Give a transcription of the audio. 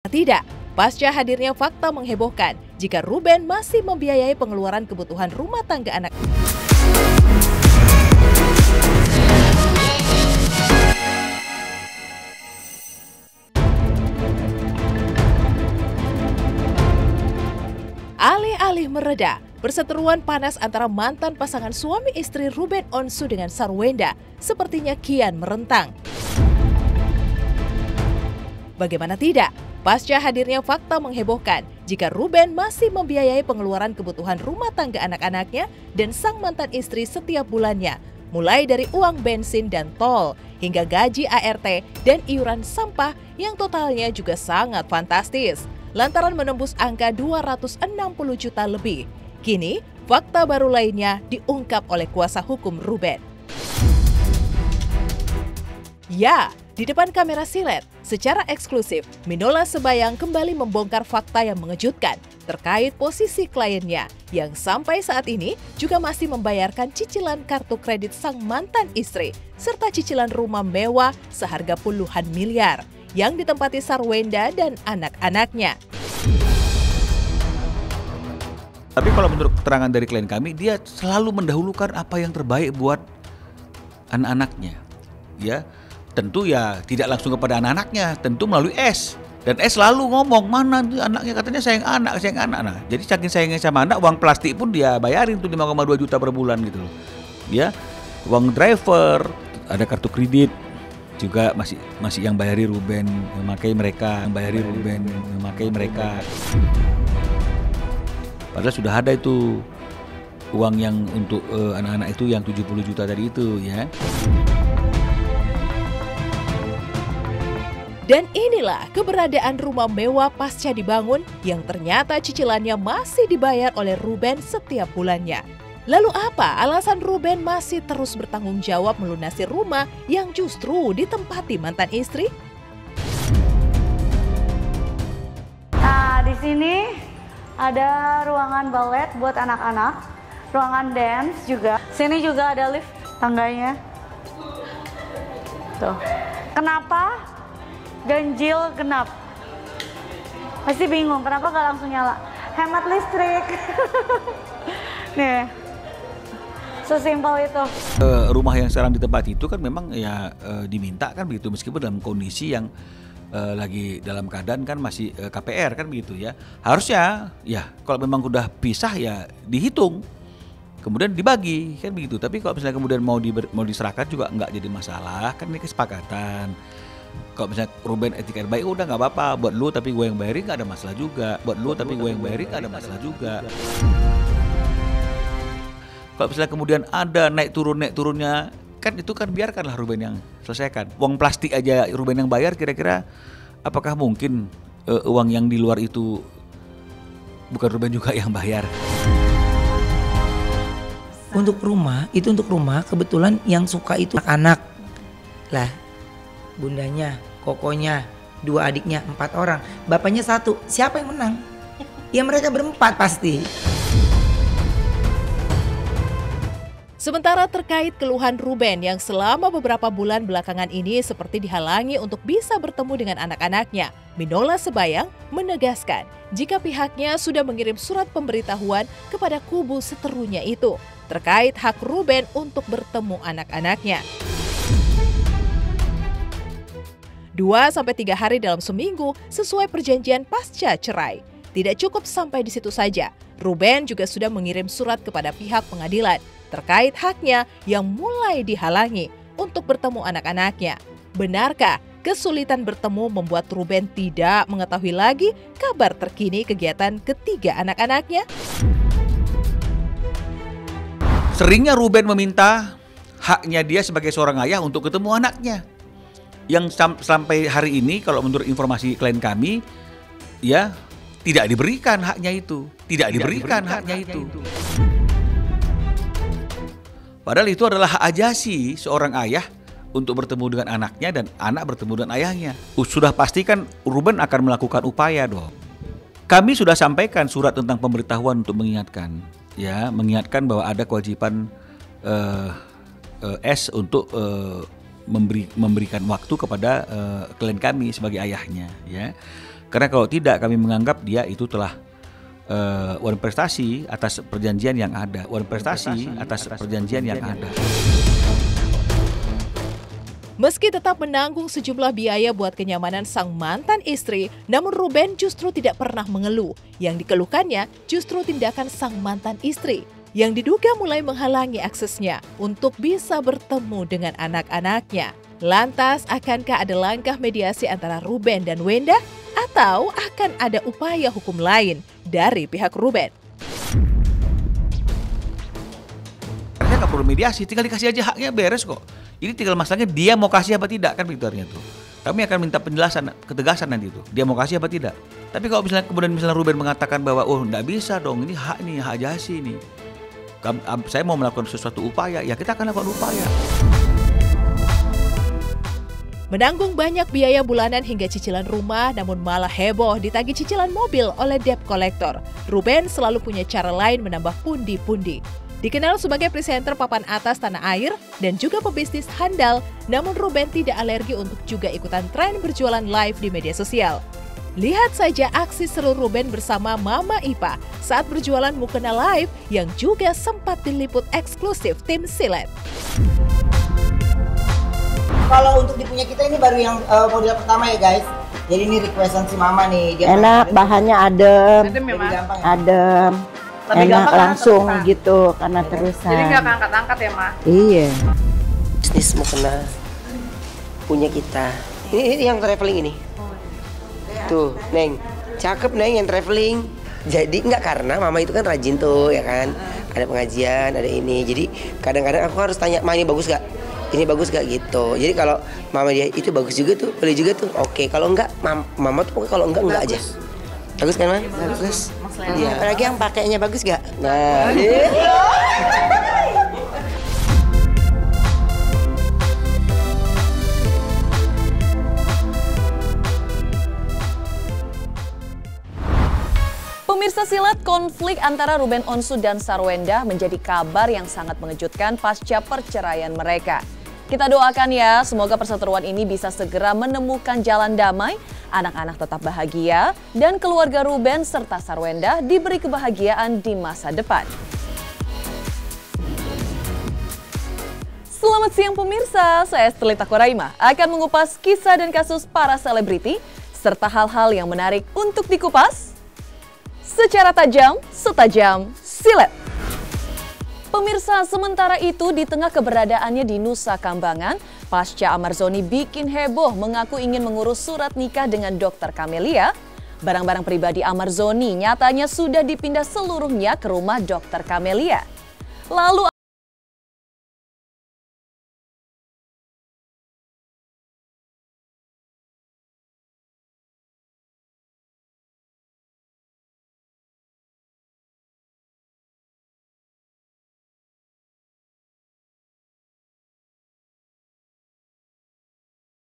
Tidak, pasca hadirnya fakta menghebohkan jika Ruben masih membiayai pengeluaran kebutuhan rumah tangga anak. Alih-alih mereda, perseteruan panas antara mantan pasangan suami istri Ruben Onsu dengan Sarwenda sepertinya kian merentang. Bagaimana tidak? Pasca hadirnya fakta menghebohkan jika Ruben masih membiayai pengeluaran kebutuhan rumah tangga anak-anaknya dan sang mantan istri setiap bulannya, mulai dari uang bensin dan tol hingga gaji ART dan iuran sampah yang totalnya juga sangat fantastis, lantaran menembus angka 260 juta lebih. Kini, fakta baru lainnya diungkap oleh kuasa hukum Ruben. Ya, di depan kamera silet, secara eksklusif, Minola Sebayang kembali membongkar fakta yang mengejutkan terkait posisi kliennya yang sampai saat ini juga masih membayarkan cicilan kartu kredit sang mantan istri serta cicilan rumah mewah seharga puluhan miliar yang ditempati Sarwenda dan anak-anaknya. Tapi kalau menurut keterangan dari klien kami, dia selalu mendahulukan apa yang terbaik buat anak-anaknya. Ya, tentu ya tidak langsung kepada anak-anaknya, tentu melalui S. Dan S selalu ngomong, mana anaknya, katanya sayang anak. Nah, jadi saking sayangnya sama anak, uang plastik pun dia bayarin tuh 5,2 juta per bulan gitu loh. Ya, uang driver, ada kartu kredit juga masih yang bayari Ruben, memakai mereka, Padahal sudah ada itu uang yang untuk anak-anak itu yang 70 juta tadi itu ya. Dan inilah keberadaan rumah mewah pasca dibangun yang ternyata cicilannya masih dibayar oleh Ruben setiap bulannya. Lalu apa alasan Ruben masih terus bertanggung jawab melunasi rumah yang justru ditempati mantan istri? Nah, di sini ada ruangan balet buat anak-anak, ruangan dance juga. Sini juga ada lift tangganya. Tuh. Kenapa ganjil genap? Pasti bingung kenapa gak langsung nyala. Hemat listrik. Nih, sesimpel itu. Rumah yang sekarang ditempati itu kan memang ya diminta kan begitu, meskipun dalam kondisi yang lagi dalam keadaan kan masih KPR kan begitu ya. Harusnya ya kalau memang udah pisah ya dihitung, kemudian dibagi kan begitu. Tapi kalau misalnya kemudian mau diserahkan juga nggak jadi masalah, kan ini kesepakatan. Kalau misalnya Ruben etika baik udah nggak apa-apa, buat lu tapi gue yang bayarin nggak ada masalah juga. Kalau misalnya kemudian ada naik turunnya, kan itu kan biarkanlah Ruben yang selesaikan. Uang plastik aja Ruben yang bayar, kira-kira apakah mungkin uang yang di luar itu bukan Ruben juga yang bayar? Untuk rumah kebetulan yang suka itu anak lah, bundanya, kokonya, 2 adiknya, 4 orang, bapaknya 1, siapa yang menang? Ya mereka berempat pasti. Sementara terkait keluhan Ruben yang selama beberapa bulan belakangan ini seperti dihalangi untuk bisa bertemu dengan anak-anaknya, Minola Sebayang menegaskan jika pihaknya sudah mengirim surat pemberitahuan kepada kubu seterunya itu terkait hak Ruben untuk bertemu anak-anaknya. 2-3 hari dalam seminggu sesuai perjanjian pasca cerai. Tidak cukup sampai di situ saja, Ruben juga sudah mengirim surat kepada pihak pengadilan terkait haknya yang mulai dihalangi untuk bertemu anak-anaknya. Benarkah kesulitan bertemu membuat Ruben tidak mengetahui lagi kabar terkini kegiatan ketiga anak-anaknya? Seringnya Ruben meminta haknya dia sebagai seorang ayah untuk ketemu anaknya. Yang sampai hari ini kalau menurut informasi klien kami ya tidak diberikan haknya itu. Padahal itu adalah hak ajasi seorang ayah untuk bertemu dengan anaknya dan anak bertemu dengan ayahnya. Sudah pasti kan Ruben akan melakukan upaya dong. Kami sudah sampaikan surat tentang pemberitahuan untuk mengingatkan bahwa ada kewajiban S untuk memberikan waktu kepada klien kami sebagai ayahnya ya. Karena kalau tidak, kami menganggap dia itu telah wan prestasi atas perjanjian yang ada. Wan prestasi atas perjanjian yang ada. Meski tetap menanggung sejumlah biaya buat kenyamanan sang mantan istri, namun Ruben justru tidak pernah mengeluh. Yang dikeluhkannya justru tindakan sang mantan istri yang diduga mulai menghalangi aksesnya untuk bisa bertemu dengan anak-anaknya. Lantas, akankah ada langkah mediasi antara Ruben dan Wenda? Atau akan ada upaya hukum lain dari pihak Ruben? Nggak perlu mediasi, tinggal dikasih aja haknya, beres kok. Ini tinggal masalahnya dia mau kasih apa tidak, kan Victornya tuh. Kami akan minta penjelasan, ketegasan nanti itu. Dia mau kasih apa tidak. Tapi kalau misalnya Ruben mengatakan bahwa oh nggak bisa dong, ini hak nih, hak ajasi nih. Saya mau melakukan sesuatu upaya, ya kita akan lakukan upaya. Menanggung banyak biaya bulanan hingga cicilan rumah, namun malah heboh ditagih cicilan mobil oleh debt collector. Ruben selalu punya cara lain menambah pundi-pundi. Dikenal sebagai presenter papan atas tanah air dan juga pebisnis handal, namun Ruben tidak alergi untuk juga ikutan tren berjualan live di media sosial. Lihat saja aksi seru Ruben bersama Mama Ipa saat berjualan mukena live yang juga sempat diliput eksklusif tim Silet. Kalau untuk di punya kita ini baru yang model pertama ya guys. Jadi ini requestan si Mama nih. Dia enak, bahannya adem, gampang ya? Adem. Lebih enak gampang langsung terusan. gitu karena terusan. Jadi nggak angkat-angkat ya, Ma? Iya. Bisnis mukena punya kita. Ini yang traveling ini. Tuh, Neng. Cakep Neng yang traveling. Jadi enggak, karena Mama itu kan rajin tuh ya kan. Ada pengajian, ada ini. Jadi kadang-kadang aku harus tanya, "Ma, ini bagus gak? Ini bagus gak?" gitu. Jadi kalau Mama dia itu bagus juga tuh, boleh juga tuh. Oke, kalau enggak Mama tuh pokoknya kalau enggak aja. Bagus kan, Ma? Bagus. Iya. Apalagi yang pakainya bagus gak? Nah, Pemirsa Silat, konflik antara Ruben Onsu dan Sarwenda menjadi kabar yang sangat mengejutkan pasca perceraian mereka. Kita doakan ya, semoga perseteruan ini bisa segera menemukan jalan damai, anak-anak tetap bahagia, dan keluarga Ruben serta Sarwenda diberi kebahagiaan di masa depan. Selamat siang pemirsa, saya Estelita Koraima akan mengupas kisah dan kasus para selebriti, serta hal-hal yang menarik untuk dikupas secara tajam, setajam Silet. Pemirsa, sementara itu di tengah keberadaannya di Nusa Kambangan, pasca Amarzoni bikin heboh mengaku ingin mengurus surat nikah dengan Dr. Camelia. Barang-barang pribadi Amarzoni nyatanya sudah dipindah seluruhnya ke rumah Dr. Camelia. Lalu